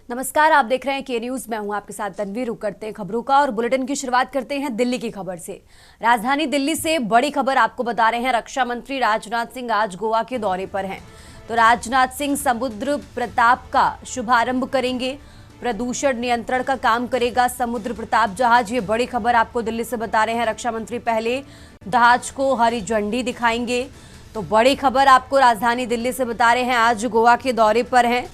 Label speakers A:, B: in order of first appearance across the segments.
A: नमस्कार, आप देख रहे हैं के न्यूज। मैं हूं आपके साथ तनवीर। रुक करते हैं खबरों का और बुलेटिन की शुरुआत करते हैं दिल्ली की खबर से। राजधानी दिल्ली से बड़ी खबर आपको बता रहे हैं। रक्षा मंत्री राजनाथ सिंह आज गोवा के दौरे पर हैं। तो राजनाथ सिंह समुद्र प्रताप का शुभारंभ करेंगे। प्रदूषण नियंत्रण का काम करेगा समुद्र प्रताप जहाज। ये बड़ी खबर आपको दिल्ली से बता रहे हैं। रक्षा मंत्री पहले जहाज को हरी झंडी दिखाएंगे। तो बड़ी खबर आपको राजधानी दिल्ली से बता रहे हैं। आज गोवा के दौरे पर हैं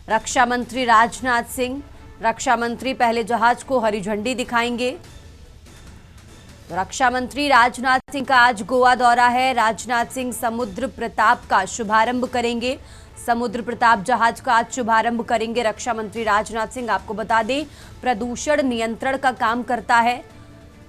A: रक्षा मंत्री राजनाथ सिंह। रक्षा मंत्री पहले जहाज को हरी झंडी दिखाएंगे। रक्षा मंत्री राजनाथ सिंह का आज गोवा दौरा है। राजनाथ सिंह समुद्र प्रताप का शुभारंभ करेंगे। समुद्र प्रताप जहाज का आज शुभारंभ करेंगे रक्षा मंत्री राजनाथ सिंह। आपको बता दें, प्रदूषण नियंत्रण का काम करता है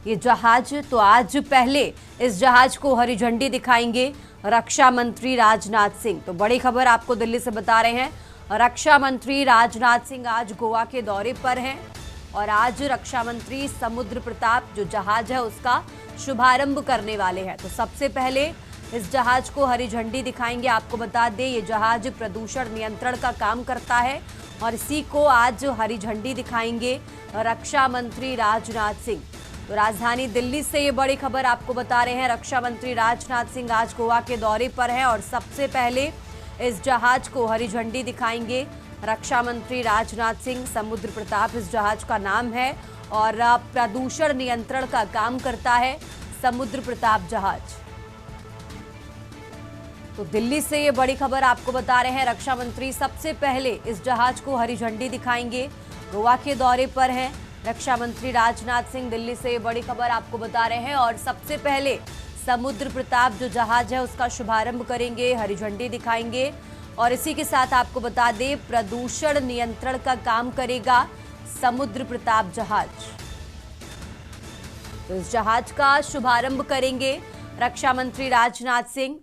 A: ये जहाज। तो आज पहले इस जहाज को हरी झंडी दिखाएंगे रक्षा मंत्री राजनाथ सिंह। तो बड़ी खबर आपको दिल्ली से बता रहे हैं। रक्षा मंत्री राजनाथ सिंह आज गोवा के दौरे पर हैं और आज रक्षा मंत्री समुद्र प्रताप जो जहाज है उसका शुभारंभ करने वाले हैं। तो सबसे पहले इस जहाज को हरी झंडी दिखाएंगे। आपको बता दें, ये जहाज प्रदूषण नियंत्रण का काम करता है और इसी को आज हरी झंडी दिखाएंगे रक्षा मंत्री राजनाथ सिंह। तो राजधानी दिल्ली से ये बड़ी खबर आपको बता रहे हैं। रक्षा मंत्री राजनाथ सिंह आज गोवा के दौरे पर हैं और सबसे पहले इस जहाज को हरी झंडी दिखाएंगे रक्षा मंत्री राजनाथ सिंह। समुद्र प्रताप इस जहाज का नाम है और प्रदूषण नियंत्रण का काम करता है समुद्र प्रताप जहाज। तो दिल्ली से ये बड़ी खबर आपको बता रहे हैं। रक्षा मंत्री सबसे पहले इस जहाज को हरी झंडी दिखाएंगे। गोवा के दौरे पर हैं रक्षा मंत्री राजनाथ सिंह। दिल्ली से ये बड़ी खबर आपको बता रहे हैं और सबसे पहले समुद्र प्रताप जो जहाज है उसका शुभारंभ करेंगे, हरी झंडी दिखाएंगे। और इसी के साथ आपको बता दें, प्रदूषण नियंत्रण का काम करेगा समुद्र प्रताप जहाज। तो इस जहाज का शुभारंभ करेंगे रक्षा मंत्री राजनाथ सिंह।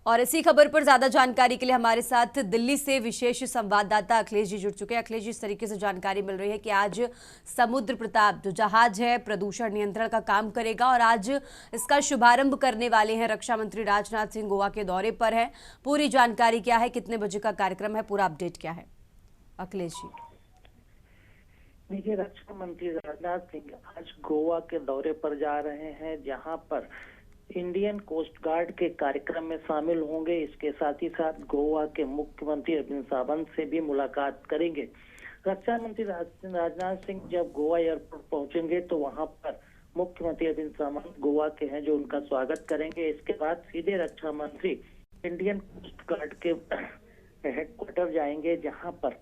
A: और इसी खबर पर ज्यादा जानकारी के लिए हमारे साथ दिल्ली से विशेष संवाददाता अखिलेश जी जुड़ चुके हैं। अखिलेश जी, इस तरीके से जानकारी मिल रही है कि आज समुद्र प्रताप जो जहाज है प्रदूषण नियंत्रण का काम करेगा और आज इसका शुभारंभ करने वाले हैं रक्षा मंत्री राजनाथ सिंह। गोवा के दौरे पर है। पूरी जानकारी क्या है, कितने बजे का कार्यक्रम है, पूरा अपडेट क्या है अखिलेश जी?
B: देखिए, रक्षा मंत्री राजनाथ सिंह आज गोवा के दौरे पर जा रहे हैं, जहां पर इंडियन कोस्ट गार्ड के कार्यक्रम में शामिल होंगे। इसके साथ ही साथ गोवा के मुख्यमंत्री अरविंद सावंत से भी मुलाकात करेंगे। रक्षा मंत्री राजनाथ सिंह जब गोवा एयरपोर्ट पहुंचेंगे तो वहां पर मुख्यमंत्री अरविंद सावंत गोवा के हैं जो उनका स्वागत करेंगे। इसके बाद सीधे रक्षा मंत्री इंडियन कोस्ट गार्ड के हेडक्वार्टर जाएंगे, जहां पर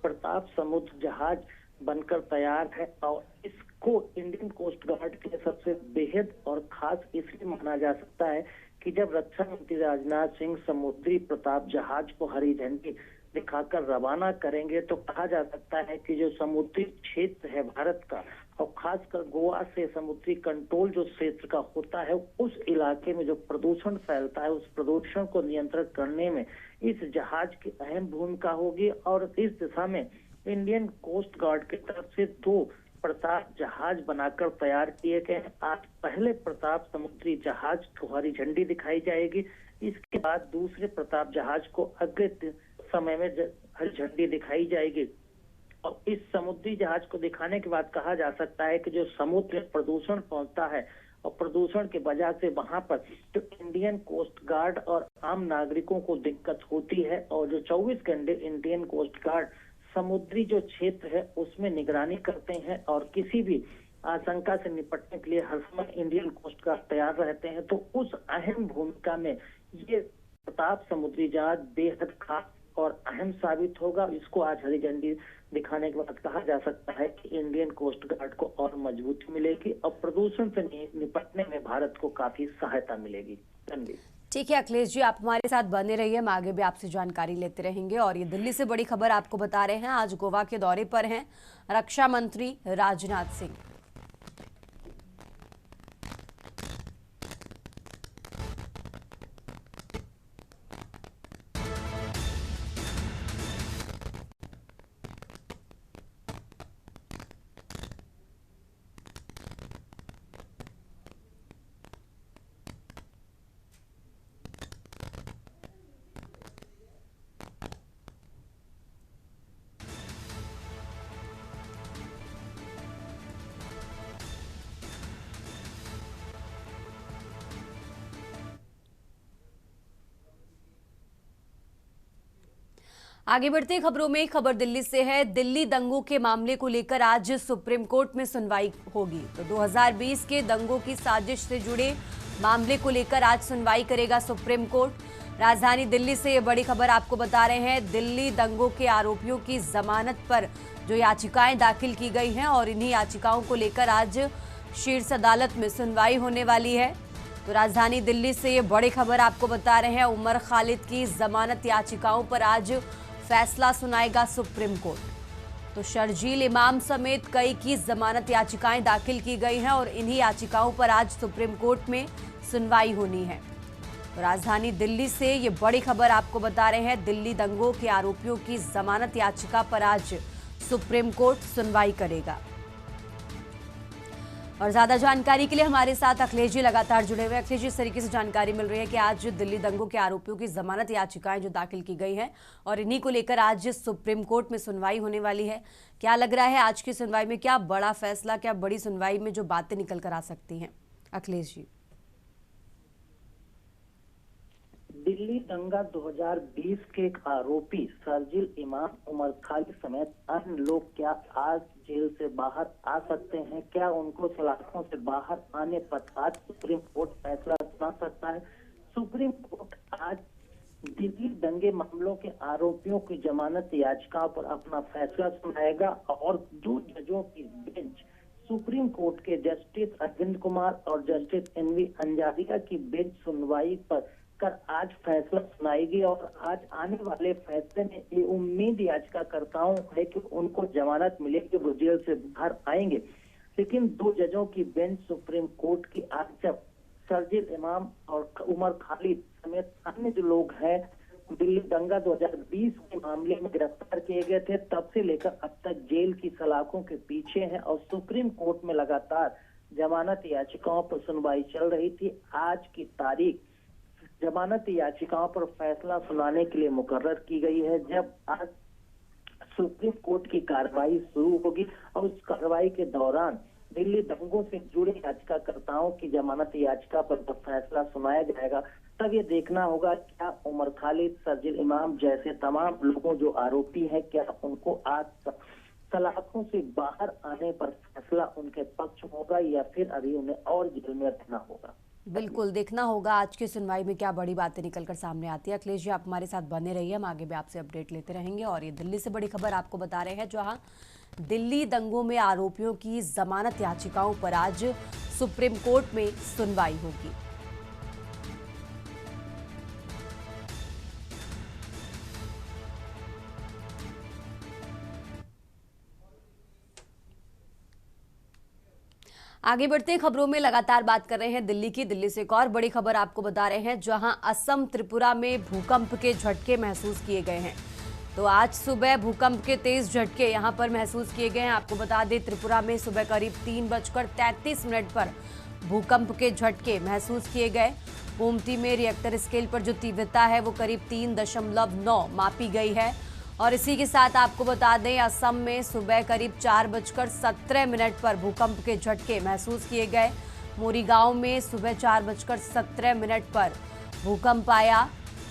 B: प्रताप समुद्र जहाज बनकर तैयार है। और इसको इंडियन कोस्ट गार्ड के लिए सबसे बेहद और खास इसलिए माना जा सकता है कि जब रक्षा मंत्री राजनाथ सिंह समुद्री प्रताप जहाज को हरी झंडी दिखाकर रवाना करेंगे तो कहा जा सकता है कि जो समुद्री क्षेत्र है भारत का, और खासकर गोवा से समुद्री कंट्रोल जो क्षेत्र का होता है, उस इलाके में जो प्रदूषण फैलता है उस प्रदूषण को नियंत्रित करने में इस जहाज की अहम भूमिका होगी। और इस दिशा में इंडियन कोस्ट गार्ड की तरफ से 2 प्रताप जहाज बनाकर तैयार किए गए। आज पहले प्रताप समुद्री जहाज को हरी झंडी दिखाई जाएगी। इसके बाद दूसरे प्रताप जहाज को अगले समय में हरी झंडी दिखाई जाएगी। और इस समुद्री जहाज को दिखाने के बाद कहा जा सकता है कि जो समुद्र में प्रदूषण पहुंचता है और प्रदूषण की वजह से वहां पर जो इंडियन कोस्ट गार्ड और आम नागरिकों को दिक्कत होती है, और जो 24 घंटे इंडियन कोस्ट गार्ड समुद्री जो क्षेत्र है उसमें निगरानी करते हैं और किसी भी आशंका से निपटने के लिए हर समय इंडियन कोस्ट गार्ड तैयार रहते हैं। तो उस अहम भूमिका में ये प्रताप समुद्री जहाज बेहद खास और अहम साबित होगा। इसको आज हरी झंडी दिखाने के बाद कहा जा सकता है कि इंडियन कोस्ट गार्ड को और मजबूती मिलेगी और प्रदूषण से निपटने में भारत को काफी सहायता मिलेगी। धन्यवाद।
A: ठीक है अखिलेश जी, आप हमारे साथ बने रहिए, हम आगे भी आपसे जानकारी लेते रहेंगे। और ये दिल्ली से बड़ी खबर आपको बता रहे हैं। आज गोवा के दौरे पर हैं रक्षा मंत्री राजनाथ सिंह। आगे बढ़ते खबरों में खबर दिल्ली से है। दिल्ली दंगों के मामले को लेकर आज सुप्रीम कोर्ट में सुनवाई होगी। तो 2020 के दंगों की साजिश से जुड़े मामले को लेकर आज सुनवाई करेगा सुप्रीम कोर्ट। राजधानी दिल्ली से ये बड़ी खबर आपको बता रहे हैं। दिल्ली दंगों के आरोपियों की जमानत पर जो याचिकाएं दाखिल की गई हैं और इन्हीं याचिकाओं को लेकर आज शीर्ष अदालत में सुनवाई होने वाली है। तो राजधानी दिल्ली से ये बड़ी खबर आपको बता रहे हैं। उमर खालिद की जमानत याचिकाओं पर आज फैसला सुनाएगा सुप्रीम कोर्ट। तो शर्जील इमाम समेत कई की जमानत याचिकाएं दाखिल की गई हैं और इन्हीं याचिकाओं पर आज सुप्रीम कोर्ट में सुनवाई होनी है। तो राजधानी दिल्ली से ये बड़ी खबर आपको बता रहे हैं। दिल्ली दंगों के आरोपियों की जमानत याचिका पर आज सुप्रीम कोर्ट सुनवाई करेगा। और ज्यादा जानकारी के लिए हमारे साथ अखिलेश जी लगातार जुड़े हुए। अखिलेश जी, इस तरीके से जानकारी मिल रही है कि आज दिल्ली दंगों के आरोपियों की जमानत याचिकाएं जो दाखिल की गई हैं और इन्हीं को लेकर आज सुप्रीम कोर्ट में सुनवाई होने वाली है। क्या लग रहा है आज की सुनवाई में क्या बड़ा फैसला, क्या बड़ी सुनवाई में जो बातें निकल कर आ सकती हैं? अखिलेश जी।
B: दिल्ली दंगा 2020 के एक आरोपी शर्जील इमाम, उमर खालिद समेत अन्य लोग क्या आज जेल से बाहर आ सकते हैं? क्या उनको सलाखों से बाहर आने पर आज सुप्रीम कोर्ट फैसला सुना सकता है? सुप्रीम कोर्ट आज दिल्ली दंगे मामलों के आरोपियों की जमानत याचिका पर अपना फैसला सुनाएगा और 2 जजों की बेंच सुप्रीम कोर्ट के जस्टिस अरविंद कुमार और जस्टिस एनवी अंजारिया की बेंच सुनवाई पर कर आज फैसला सुनाएगी। और आज आने वाले फैसले में ये उम्मीद याचिकाकर्ताओं है कि उनको जमानत मिलेगी, वो जेल से बाहर आएंगे। लेकिन 2 जजों की बेंच सुप्रीम कोर्ट की आज जब शर्जील इमाम और उमर खालिद समेत अन्य जो लोग हैं दिल्ली दंगा 2020 के मामले में गिरफ्तार किए गए थे, तब से लेकर अब तक जेल की सलाखों के पीछे हैं और सुप्रीम कोर्ट में लगातार जमानत याचिकाओं पर सुनवाई चल रही थी। आज की तारीख जमानत याचिकाओं पर फैसला सुनाने के लिए मुकर्रर की गई है। जब आज सुप्रीम कोर्ट की कार्रवाई शुरू होगी और उस कार्रवाई के दौरान दिल्ली दंगों से जुड़े याचिकाकर्ताओं की जमानत याचिका पर जब फैसला सुनाया जाएगा, तब ये देखना होगा क्या उमर खालिद, शर्जील इमाम जैसे तमाम लोगों जो आरोपी हैं, क्या उनको आज सलाखों से बाहर आने पर फैसला उनके पक्ष होगा या फिर अभी उन्हें और जेल में रखना होगा।
A: बिल्कुल देखना होगा आज की सुनवाई में क्या बड़ी बातें निकलकर सामने आती है। अखिलेश जी, आप हमारे साथ बने रहिए, हम आगे भी आपसे अपडेट लेते रहेंगे। और ये दिल्ली से बड़ी खबर आपको बता रहे हैं, जहां दिल्ली दंगों में आरोपियों की जमानत याचिकाओं पर आज सुप्रीम कोर्ट में सुनवाई होगी। आगे बढ़ते हैं खबरों में, लगातार बात कर रहे हैं दिल्ली की। दिल्ली से एक और बड़ी खबर आपको बता रहे हैं, जहां असम त्रिपुरा में भूकंप के झटके महसूस किए गए हैं। तो आज सुबह भूकंप के तेज झटके यहां पर महसूस किए गए हैं। आपको बता दें, त्रिपुरा में सुबह करीब 3:33 पर भूकंप के झटके महसूस किए गए। गोमती में रिएक्टर स्केल पर जो तीव्रता है वो करीब 3.9 मापी गई है। और इसी के साथ आपको बता दें, असम में सुबह करीब 4:17 पर भूकंप के झटके महसूस किए गए। मोरीगांव में सुबह 4:17 पर भूकंप आया।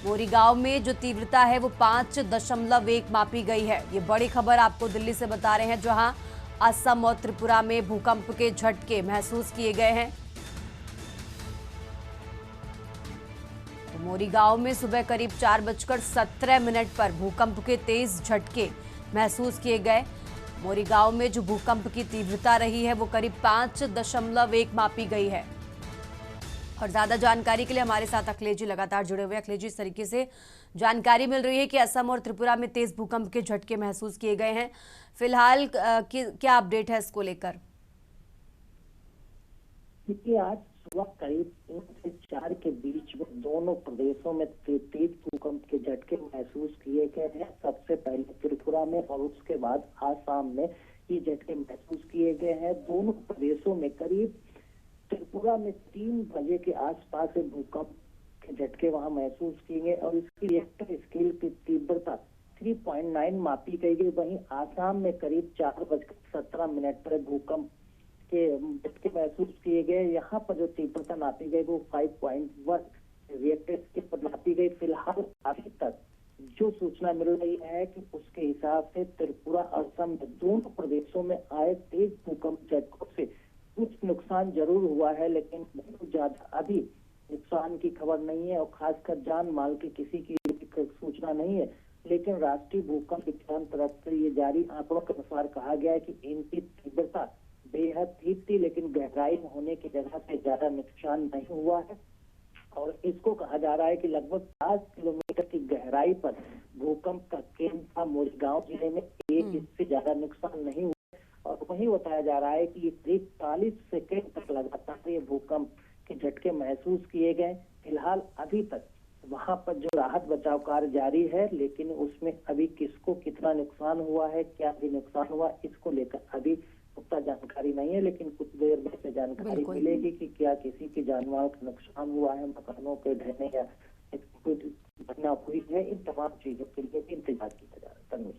A: मोरीगांव में जो तीव्रता है वो 5.1 मापी गई है। ये बड़ी खबर आपको दिल्ली से बता रहे हैं, जहां असम और त्रिपुरा में भूकंप के झटके महसूस किए गए हैं। मोरीगांव में सुबह करीब 4:17 पर भूकंप के तेज झटके महसूस किए गए। मोरीगांव में जो भूकंप की तीव्रता रही है वो करीब 5.1 मापी गई है। और ज्यादा जानकारी के लिए हमारे साथ अखिलेश जी लगातार जुड़े हुए। अखिलेश जी, इस तरीके से जानकारी मिल रही है कि असम और त्रिपुरा में तेज भूकंप के झटके महसूस किए गए हैं। फिलहाल क्या अपडेट है इसको लेकर?
B: देखिए, आज सुबह करीब 3 से 4 के बीच में दोनों प्रदेशों में तेज भूकंप के झटके महसूस किए गए हैं। सबसे पहले त्रिपुरा में और उसके बाद आसाम में ये झटके महसूस किए गए हैं। दोनों प्रदेशों में करीब त्रिपुरा में 3 बजे के आसपास से भूकंप के झटके वहां महसूस किए गए और इसकी रिएक्टर स्केल की तीव्रता 3.9 मापी गई। वहीं आसाम में करीब 4:17 पर भूकंप के झटके महसूस किए गए। यहाँ पर जो तीव्रता नापी गई वो 5.1 रिएक्टर स्केल पर नापी गई। फिलहाल अभी तक जो सूचना मिल रही है कि उसके हिसाब से त्रिपुरा और असम में दोनों प्रदेशों में आए तेज भूकंप झटकों से कुछ नुकसान जरूर हुआ है, लेकिन बहुत ज्यादा अभी नुकसान की खबर नहीं है और खासकर जान माल की किसी की सूचना नहीं है। लेकिन राष्ट्रीय भूकंप विज्ञान तरफ से ये जारी आंकड़ों के अनुसार कहा गया है कि इनकी तीव्रता बेहद ठीक थी, लेकिन गहराई में होने की जगह से ज्यादा नुकसान नहीं हुआ है। और इसको कहा जा रहा है कि लगभग 5 किलोमीटर की गहराई पर भूकंप का केंद्र था। मोरीगांव जिले में एक इससे ज्यादा नुकसान नहीं हुआ और वहीं बताया जा रहा है कि ये करीब 40 सेकेंड तक लगातार ये भूकंप के झटके महसूस किए गए। फिलहाल अभी तक वहां पर जो राहत बचाव कार्य जारी है, लेकिन उसमें अभी किसको कितना नुकसान हुआ है, क्या भी नुकसान हुआ, इसको लेकर अभी पुख्ता जानकारी नहीं है। लेकिन कुछ देर में से जानकारी मिलेगी कि क्या किसी की जानमाल का नुकसान हुआ है, मकानों के ढहने या कोई घटना हुई है। इन तमाम चीजों के लिए भी इंतजार किया जा रहा है।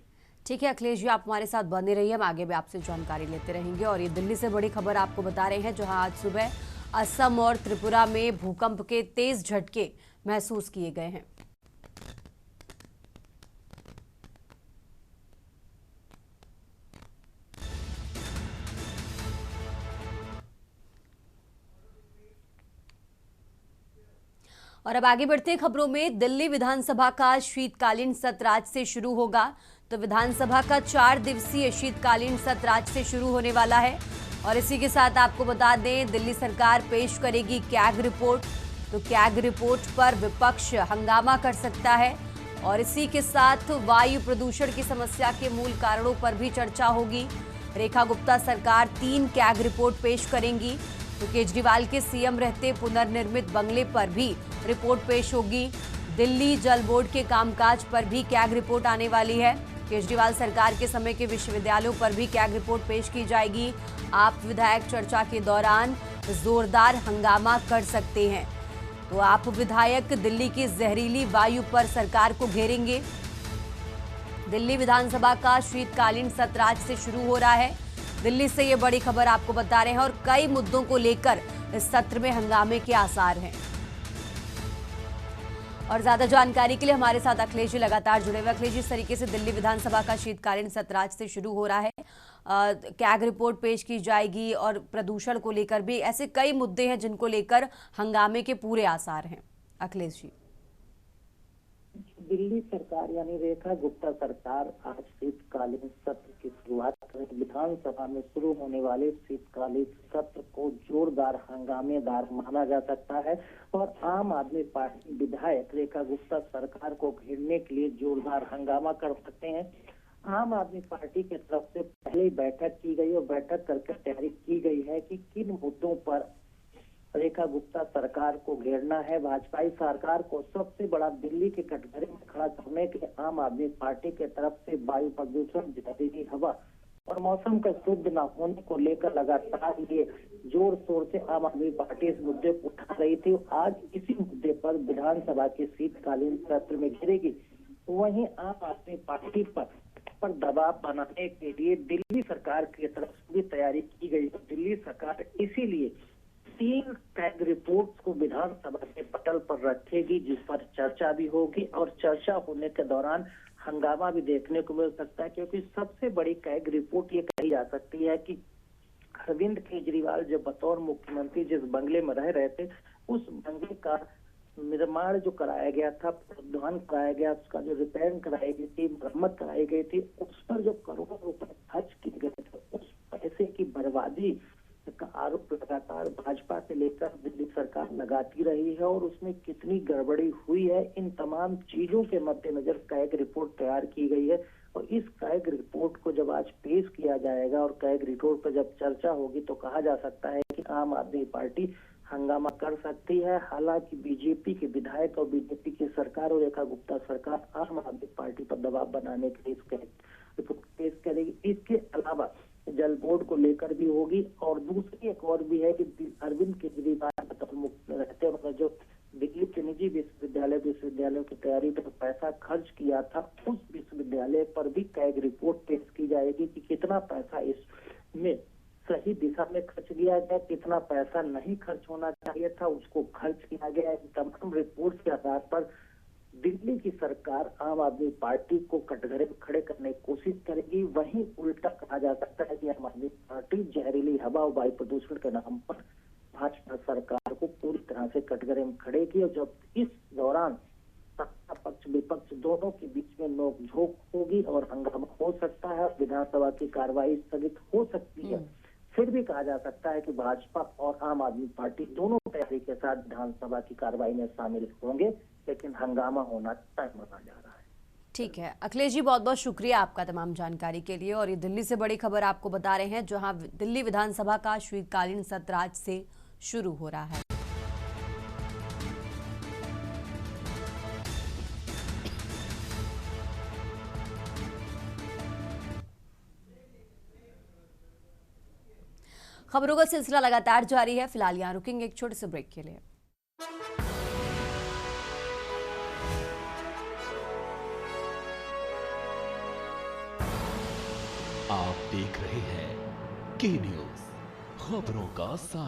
A: ठीक है अखिलेश जी, आप हमारे साथ बने रहिए, हम आगे भी आपसे जानकारी लेते रहेंगे। और ये दिल्ली से बड़ी खबर आपको बता रहे हैं, जहां आज सुबह असम और त्रिपुरा में भूकंप के तेज झटके महसूस किए गए हैं। और अब आगे बढ़ते खबरों में, दिल्ली विधानसभा का शीतकालीन सत्र आज से शुरू होगा। तो विधानसभा का 4 दिवसीय शीतकालीन सत्र आज से शुरू होने वाला है। और इसी के साथ आपको बता दें, दिल्ली सरकार पेश करेगी कैग रिपोर्ट। तो कैग रिपोर्ट पर विपक्ष हंगामा कर सकता है। और इसी के साथ वायु प्रदूषण की समस्या के मूल कारणों पर भी चर्चा होगी। रेखा गुप्ता सरकार 3 कैग रिपोर्ट पेश करेंगी। तो केजरीवाल के सीएम रहते पुनर्निर्मित बंगले पर भी रिपोर्ट पेश होगी। दिल्ली जल बोर्ड के कामकाज पर भी कैग रिपोर्ट आने वाली है। केजरीवाल सरकार के समय के विश्वविद्यालयों पर भी कैग रिपोर्ट पेश की जाएगी। आप विधायक चर्चा के दौरान जोरदार हंगामा कर सकते हैं। तो आप विधायक दिल्ली की जहरीली वायु पर सरकार को घेरेंगे। दिल्ली विधानसभा का शीतकालीन सत्र आज से शुरू हो रहा है। दिल्ली से ये बड़ी खबर आपको बता रहे हैं और कई मुद्दों को लेकर इस सत्र में हंगामे के आसार हैं। और ज्यादा जानकारी के लिए हमारे साथ अखिलेश जी लगातार जुड़े हुए। अखिलेश जी, इस तरीके से दिल्ली विधानसभा का शीतकालीन सत्र आज से शुरू हो रहा है, कैग रिपोर्ट पेश की जाएगी और प्रदूषण को लेकर भी ऐसे कई मुद्दे हैं जिनको लेकर हंगामे के पूरे आसार हैं। अखिलेश जी,
B: दिल्ली सरकार यानी रेखा गुप्ता सरकार आज शीतकालीन सत्र की शुरुआत करेगी। विधानसभा में शुरू होने वाले शीतकालीन सत्र को जोरदार हंगामेदार माना जा सकता है और आम आदमी पार्टी विधायक रेखा गुप्ता सरकार को घेरने के लिए जोरदार हंगामा कर सकते हैं। आम आदमी पार्टी की तरफ से पहले बैठक की गई और बैठक करके तैयारी की गई है कि किन मुद्दों पर रेखा गुप्ता सरकार को घेरना है। भाजपाई सरकार को सबसे बड़ा दिल्ली के कटघरे में खड़ा करने के लिए आम आदमी पार्टी के तरफ से वायु प्रदूषण, जहरीली हवा और मौसम का शुद्ध न होने को लेकर लगातार ये जोर शोर से आम आदमी पार्टी इस मुद्दे को उठा रही थी। आज इसी मुद्दे पर विधानसभा के शीतकालीन सत्र में घेरेगी। वहीं आम आदमी पार्टी पर दबाव बनाने के लिए दिल्ली सरकार की तरफ से भी तैयारी की गई। दिल्ली सरकार इसीलिए 3 कैग रिपोर्ट को विधानसभा के पटल पर रखेगी, जिस पर चर्चा भी होगी और चर्चा होने के दौरान हंगामा भी देखने को मिल सकता है। क्योंकि सबसे बड़ी कैग रिपोर्ट ये कही जा सकती है कि अरविंद केजरीवाल जब बतौर मुख्यमंत्री जिस बंगले में रह रहे थे, उस बंगले का निर्माण जो कराया गया था, पुनर्निर्माण कराया गया, उसका जो रिपेयरिंग कराई गई थी, मरम्मत कराई गई थी, उस पर जो करोड़ों रुपए खर्च किए गए थे, उस पैसे की बर्बादी का आरोप लगातार भाजपा से लेकर दिल्ली सरकार लगाती रही है और उसमें कितनी गड़बड़ी हुई है, इन तमाम चीजों के मद्देनजर कैग रिपोर्ट तैयार की गई है। और इस कैग रिपोर्ट को जब आज पेश किया जाएगा और कैग रिपोर्ट पर जब चर्चा होगी तो कहा जा सकता है कि आम आदमी पार्टी हंगामा कर सकती है। हालांकि बीजेपी के विधायक और बीजेपी की सरकार और रेखा गुप्ता सरकार आम आदमी पार्टी पर दबाव बनाने के लिए इसके रिपोर्ट पेश करेगी। इसके अलावा जल बोर्ड को लेकर भी होगी और दूसरी एक और भी है कि अरविंद केजरीवाल रहते हुए जो दिल्ली के निजी विश्वविद्यालयों की तैयारी पर पैसा खर्च किया था, उस विश्वविद्यालय पर भी कैग रिपोर्ट पेश की जाएगी कि कितना पैसा इसमें सही दिशा में खर्च किया गया, कितना पैसा नहीं खर्च होना चाहिए था, उसको खर्च किया गया। तमाम रिपोर्ट के आधार पर दिल्ली की सरकार आम आदमी पार्टी को कटघरे में खड़े करने की कोशिश करेगी। वहीं उल्टा कहा जा सकता है कि आम आदमी पार्टी जहरीली हवा और वायु प्रदूषण के नाम पर भाजपा सरकार को पूरी तरह से कटघरे में खड़े की। और जब इस दौरान सत्ता पक्ष विपक्ष दोनों के बीच में नोकझोंक होगी और हंगामा हो सकता है, विधानसभा की कार्रवाई स्थगित हो सकती है। फिर भी कहा जा सकता है कि भाजपा और आम आदमी पार्टी दोनों तैयारी के साथ विधानसभा की कार्रवाई में शामिल होंगे, लेकिन हंगामा होना तय माना जा रहा है।
A: ठीक है अखिलेश जी, बहुत बहुत शुक्रिया आपका तमाम जानकारी के लिए। और ये दिल्ली से बड़ी खबर आपको बता रहे हैं, जहां दिल्ली विधानसभा का शीतकालीन सत्र आज से शुरू हो रहा है। खबरों का सिलसिला लगातार जारी है। फिलहाल यहां रुकेंगे एक छोटे से ब्रेक के लिए।
C: आप देख रहे हैं के न्यूज़, खबरों का साथ।